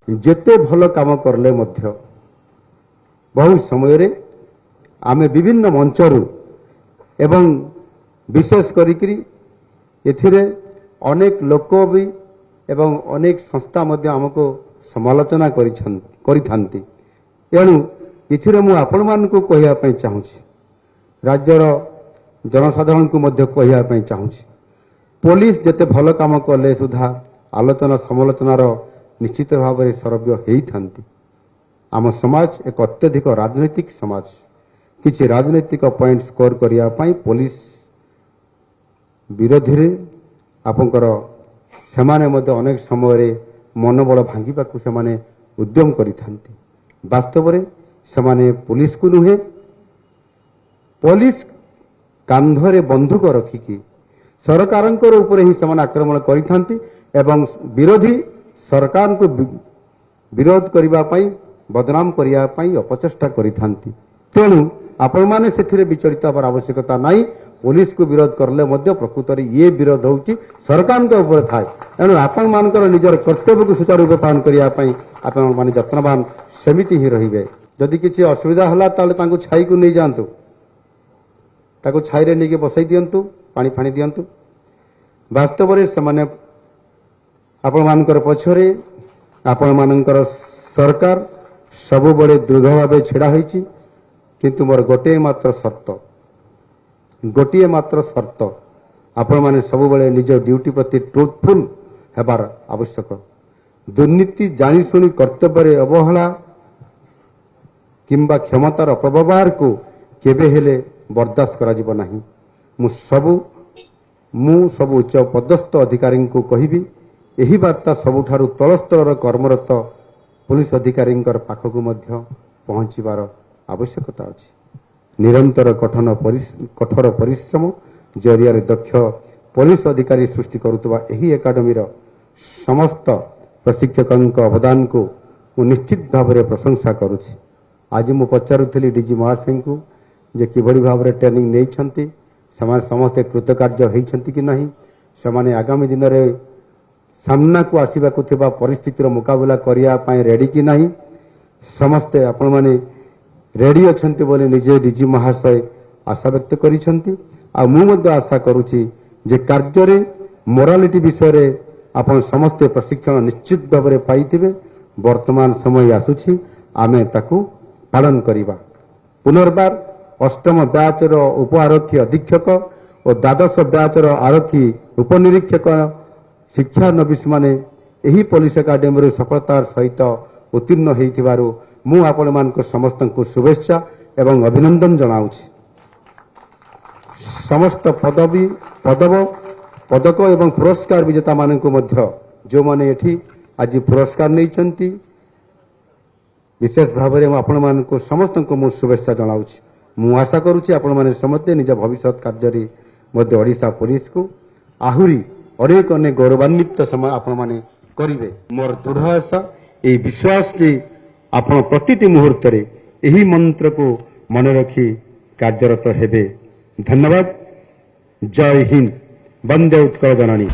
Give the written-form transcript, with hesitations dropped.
ଯେତେ ଭଲ କାମ କଲେ ମଧ୍ୟ ବହୁ ସମୟରେ ଆମେ ବିଭିନ୍ନ ମଞ୍ଚରୁ ଏବଂ ବିଶେଷ କରିକି ଏଥିରେ ଅନେକ ଲୋକ ବି ଏବଂ ଅନେକ ସଂସ୍ଥା ମଧ୍ୟ ଆମକୁ ସମାଲୋଚନା କରିଥାନ୍ତି। ଏଣୁ ଏଥିରେ ମୁଁ ଆପଣମାନଙ୍କୁ କହିବା ପାଇଁ ଚାହୁଁଛି, ରାଜ୍ୟର ଜନସାଧାରଣଙ୍କୁ ମଧ୍ୟ କହିବା ପାଇଁ ଚାହୁଁଛି, ପୋଲିସ ଯେତେ ଭଲ କାମ କଲେ ସୁଦ୍ଧା ଆଲୋଚନା ସମାଲୋଚନାର ନିଶ୍ଚିତ ଭାବରେ ସରବ୍ୟ ହେଇଥାନ୍ତି। ଆମ ସମାଜ ଏକ ଅତ୍ୟଧିକ ରାଜନୈତିକ ସମାଜ। କିଛି ରାଜନୈତିକ ପଏଣ୍ଟ ସ୍କୋର କରିବା ପାଇଁ ପୋଲିସ ବିରୋଧରେ ଆପଣଙ୍କର ସେମାନେ ମଧ୍ୟ ଅନେକ ସମୟରେ ମନୋବଳ ଭାଙ୍ଗିବାକୁ ସେମାନେ ଉଦ୍ୟମ କରିଥାନ୍ତି। ବାସ୍ତବରେ ସେମାନେ ପୋଲିସକୁ ନୁହେଁ, ପୋଲିସ କାନ୍ଧରେ ବନ୍ଧୁକ ରଖିକି ସରକାରଙ୍କର ଉପରେ ହିଁ ସେମାନେ ଆକ୍ରମଣ କରିଥାନ୍ତି ଏବଂ ବିରୋଧୀ ସରକାରଙ୍କୁ ବିରୋଧ କରିବା ପାଇଁ ବଦନାମ କରିବା ପାଇଁ ଅପଚେଷ୍ଟା କରିଥାନ୍ତି। ତେଣୁ ଆପଣମାନେ ସେଥିରେ ବିଚଳିତ ହେବାର ଆବଶ୍ୟକତା ନାହିଁ। ପୋଲିସକୁ ବିରୋଧ କଲେ ମଧ୍ୟ ପ୍ରକୃତରେ ଇଏ ବିରୋଧ ହେଉଛି ସରକାରଙ୍କ ଉପରେ ଥାଏ। ଏଣୁ ଆପଣମାନଙ୍କର ନିଜର କର୍ତ୍ତବ୍ୟକୁ ସୁଚାରୁରୂପେ ପାଳନ କରିବା ପାଇଁ ଆପଣମାନେ ଯତ୍ନବାନ ସେମିତି ହିଁ ରହିବେ। ଯଦି କିଛି ଅସୁବିଧା ହେଲା ତାହେଲେ ତାଙ୍କୁ ଛାଇକୁ ନେଇଯାଆନ୍ତୁ, ତାକୁ ଛାଇରେ ନେଇକି ବସାଇ ଦିଅନ୍ତୁ, ପାଣି ଫାଣି ଦିଅନ୍ତୁ। ବାସ୍ତବରେ ସେମାନେ ଆପଣମାନଙ୍କର ପଛରେ ଆପଣମାନଙ୍କର ସରକାର ସବୁବେଳେ ଦୃଢ଼ ଭାବେ ଛିଡ଼ା ହୋଇଛି। କିନ୍ତୁ ମୋର ଗୋଟିଏ ମାତ୍ର ସର୍ତ୍ତ, ଆପଣମାନେ ସବୁବେଳେ ନିଜ ଡ୍ୟୁଟି ପ୍ରତି ଟ୍ରୁଥଫୁଲ ହେବାର ଆବଶ୍ୟକ। ଦୁର୍ନୀତି ଜାଣିଶୁଣି କର୍ତ୍ତବ୍ୟରେ ଅବହେଳା କିମ୍ବା କ୍ଷମତାର ଅପବ୍ୟବହାରକୁ କେବେ ହେଲେ ବରଦାସ୍ତ କରାଯିବ ନାହିଁ। ମୁଁ ସବୁ ଉଚ୍ଚ ପଦସ୍ଥ ଅଧିକାରୀଙ୍କୁ କହିବି, ଏହି ବାର୍ତ୍ତା ସବୁଠାରୁ ତଳସ୍ତରର କର୍ମରତ ପୁଲିସ ଅଧିକାରୀଙ୍କର ପାଖକୁ ମଧ୍ୟ ପହଞ୍ଚିବାର ଆବଶ୍ୟକତା ଅଛି। ନିରନ୍ତର କଠୋର ପରିଶ୍ରମ ଜରିଆରେ ଦକ୍ଷ ପୋଲିସ ଅଧିକାରୀ ସୃଷ୍ଟି କରୁଥିବା ଏହି ଏକାଡେମୀର ସମସ୍ତ ପ୍ରଶିକ୍ଷକଙ୍କ ଅବଦାନକୁ ମୁଁ ନିଶ୍ଚିତ ଭାବରେ ପ୍ରଶଂସା କରୁଛି। ଆଜି ମୁଁ ପଚାରୁଥିଲି ଡିଜି ମହାଶୟଙ୍କୁ ଯେ କିଭଳି ଭାବରେ ଟ୍ରେନିଂ ନେଇଛନ୍ତି, ସେମାନେ ସମସ୍ତେ କୃତକାର୍ଯ୍ୟ ହୋଇଛନ୍ତି କି ନାହିଁ, ସେମାନେ ଆଗାମୀ ଦିନରେ ସାମ୍ନାକୁ ଆସିବାକୁ ଥିବା ପରିସ୍ଥିତିର ମୁକାବିଲା କରିବା ପାଇଁ ରେଡି କି ନାହିଁ, ସମସ୍ତେ ଆପଣମାନେ ରେଡି ଅଛନ୍ତି ବୋଲି ନିଜେ ଡିଜି ମହାଶୟ ଆଶାବ୍ୟକ୍ତ କରିଛନ୍ତି। ଆଉ ମୁଁ ମଧ୍ୟ ଆଶା କରୁଛି ଯେ କାର୍ଯ୍ୟରେ ମୋରାଲିଟି ବିଷୟରେ ଆପଣ ସମସ୍ତେ ପ୍ରଶିକ୍ଷଣ ନିଶ୍ଚିତ ଭାବରେ ପାଇଥିବେ। ବର୍ତ୍ତମାନ ସମୟ ଆସୁଛି ଆମେ ତାକୁ ପାଳନ କରିବା। ପୁନର୍ବାର ଅଷ୍ଟମ ବ୍ୟାଚର ଉପ ଆରକ୍ଷୀ ଅଧୀକ୍ଷକ ଓ ଦ୍ୱାଦଶ ବ୍ୟାଚର ଆରକ୍ଷୀ ଉପନିରୀକ୍ଷକ ଶିକ୍ଷାନବିଶମାନେ ଏହି ପୋଲିସ ଏକାଡେମୀରୁ ସଫଳତାର ସହିତ ଉତ୍ତୀର୍ଣ୍ଣ ହୋଇଥିବାରୁ ମୁଁ ଆପଣମାନଙ୍କୁ ସମସ୍ତଙ୍କୁ ଶୁଭେଚ୍ଛା ଏବଂ ଅଭିନନ୍ଦନ ଜଣାଉଛି। ସମସ୍ତ ପଦକ ଏବଂ ପୁରସ୍କାର ବିଜେତାମାନଙ୍କୁ ମଧ୍ୟ ଯେଉଁମାନେ ଏଠି ଆଜି ପୁରସ୍କାର ନେଇଛନ୍ତି, ବିଶେଷ ଭାବରେ ଆପଣମାନଙ୍କୁ ସମସ୍ତଙ୍କୁ ମୁଁ ଶୁଭେଚ୍ଛା ଜଣାଉଛି। ମୁଁ ଆଶା କରୁଛି ଆପଣମାନେ ସମସ୍ତେ ନିଜ ଭବିଷ୍ୟତ କାର୍ଯ୍ୟରେ ମଧ୍ୟ ଓଡ଼ିଶା ପୋଲିସକୁ ଆହୁରି ଅନେକ ଗୌରବାନ୍ୱିତ ସମୟ ଆପଣମାନେ କରିବେ। ମୋର ଦୃଢ଼ ଆଶା, ଏହି ବିଶ୍ୱାସ ଯେ ଆପଣ ପ୍ରତିଟି ମୁହୂର୍ତ୍ତରେ ଏହି ମନ୍ତ୍ରକୁ ମନେ ରଖି କାର୍ଯ୍ୟରତ ହେବେ। ଧନ୍ୟବାଦ। ଜୟ ହିନ୍ଦ। ବନ୍ଦେ ଉତ୍କଳ ଜନନୀ।